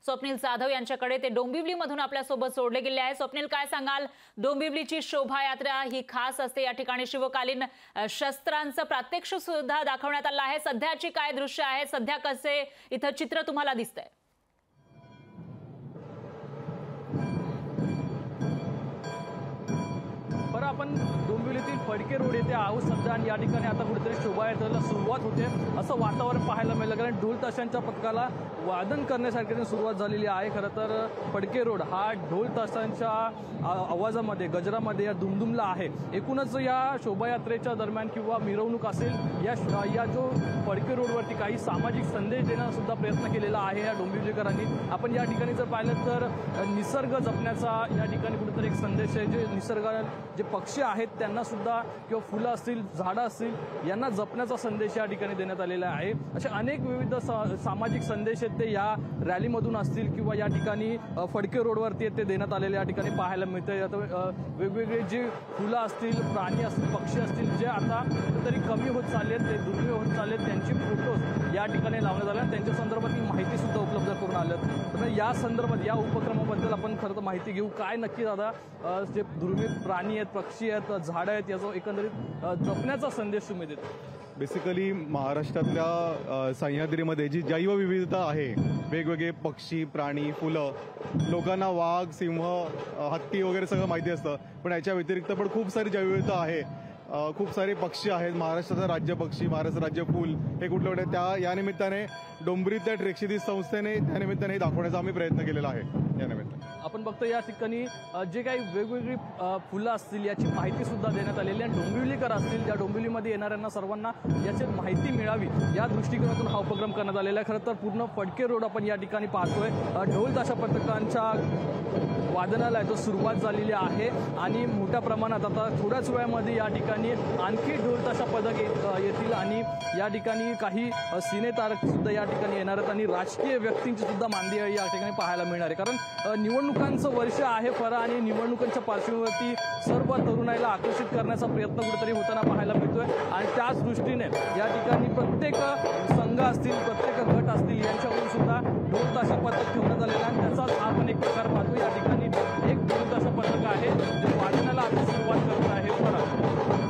स्वप्नील जाधव यांच्याकडे, ते डोंबिवलीमधून आपल्यासोबत जोडले गेले आहे। स्वप्नील, काय सांगाल? डोंबिवलीची शोभायात्रा ही खास असते, या ठिकाणी शिवकालीन शस्त्रांचं प्रात्यक्षिक सुद्धा दाखवण्यात आलं आहे। सध्याची काय दृश्य आहे, सध्या कसे इथं चित्र तुम्हाला दिसतंय? बरं, आपण डोंबिवलीतील फडके रोड येथे आहोत सध्या आणि या ठिकाणी आता कुठेतरी शोभायात्रेला सुरुवात होते असं वातावरण पाहायला मिळालं, कारण ढोल ताशांच्या पथकाला वादन करण्यासाठी सुरुवात झालेली आहे। खरं तर फडके रोड हा ढोल ताशांच्या आवाजामध्ये, गजरामध्ये या दुमदुमला आहे। एकूणच या शोभायात्रेच्या दरम्यान किंवा मिरवणूक असेल, या जो फडके रोडवरती काही सामाजिक संदेश देण्याचा सुद्धा प्रयत्न केलेला आहे या डोंबिवलीकरांनी। आपण या ठिकाणी जर पाहिलं तर निसर्ग जपण्याचा या ठिकाणी कुठेतरी एक संदेश आहे। जे निसर्ग, जे पक्षी आहेत त्यांना सुद्धा, किंवा फुलं असतील, झाडं असतील, यांना जपण्याचा संदेश या ठिकाणी देण्यात आलेला आहे। असे अनेक विविध सामाजिक संदेश आहेत ते या रॅलीमधून असतील किंवा या ठिकाणी फडके रोडवरती ते देण्यात आलेले या ठिकाणी पाहायला मिळते। वेगवेगळे जे फुलं असतील, प्राणी असतील, पक्षी असतील, जे आता कुठेतरी कमी होत चाललेत, ते दुर्मिळ होत चाललेत, त्यांची फोटोज या ठिकाणी लावण्यात आल्या, त्यांच्या संदर्भातील माहिती सुद्धा उपलब्ध करून आल्यात। तर या संदर्भात, या उपक्रमाबद्दल आपण खरं तर माहिती घेऊ। काय नक्की दादा, जे दुर्मिळ प्राणी आहेत, पक्षी आहेत, झाडं आहेत, याचा एकंदरीत जपण्याचा संदेश तुम्ही देतो? बेसिकली महाराष्ट्रातल्या सह्याद्रीमध्ये जी जैवविविधता आहे, वेगवेगळे पक्षी, प्राणी, फुलं, लोकांना वाघ, सिंह, हत्ती वगैरे सगळं माहिती असतं, पण याच्या व्यतिरिक्त पण खूप सारी जैवविविधता आहे। खूप सारे पक्षी आहेत। महाराष्ट्राचा राज्य पक्षी, महाराष्ट्र राज्य फूल हे कुठलं कुठे, त्या या निमित्ताने डोंबिवलीतल्या ट्रेक्षिदी संस्थेने त्या निमित्ताने दाखवण्याचा आम्ही प्रयत्न केलेला आहे। या निमित्ताने आपण बघतो या ठिकाणी जे काही वेगवेगळी फुलं असतील याची माहिती सुद्धा देण्यात आलेली आहे। डोंबिवलीकर असतील, ज्या डोंबिवलीमध्ये येणाऱ्यांना सर्वांना याची माहिती मिळावी या दृष्टिकोनातून हा उपक्रम करण्यात आलेला आहे। खरं तर पूर्ण फडके रोड आपण या ठिकाणी पाहतोय, ढोल ताशा पथकांच्या वादनाला तो सुरुवात झालेली आहे आणि मोठ्या प्रमाणात आता थोड्याच वेळामध्ये या ठिकाणी आणखी ढोल ताशा पथक येतील आणि या ठिकाणी काही सिनेतारक सुद्धा या ठिकाणी येणार आहेत आणि राजकीय व्यक्तींची सुद्धा मांदी या ठिकाणी पाहायला मिळणार आहे। कारण निवडणुकांचं वर्ष आहे फरं आणि निवडणुकांच्या पार्श्वभूमीवरती सर्व तरुणाईला आकर्षित करण्याचा प्रयत्न कुठेतरी होताना पाहायला मिळतोय आणि त्याच दृष्टीने या ठिकाणी प्रत्येक संघ असतील, प्रत्येक गट असतील, यांच्याकडून सुद्धा ढोल ताशा पथक ठेवण्यात आलेला आहे। त्याचाच आपण एक प्रकार पाहतो, या ठिकाणी एक ढोल ताशा पथक आहे जे वादनाला आता सुरुवात करत आहे।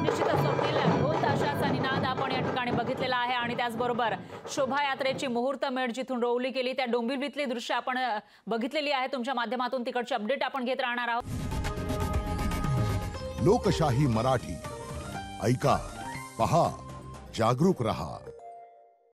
निश्चितच स्वप्नील, ढोल ताशाचा निनाद आपण या ठिकाणी बघितलेला आहे आणि त्याचबरोबर शोभायात्रेची मुहूर्तमेढ जिथून रोवली गेली त्या डोंबिवलीतली दृश्य आपण बघितलेली आहे। तुमच्या माध्यमातून तिकडची अपडेट आपण घेत राहणार आहोत। लोकशाही मराठी, ऐका, पहा, जागरूक रहा।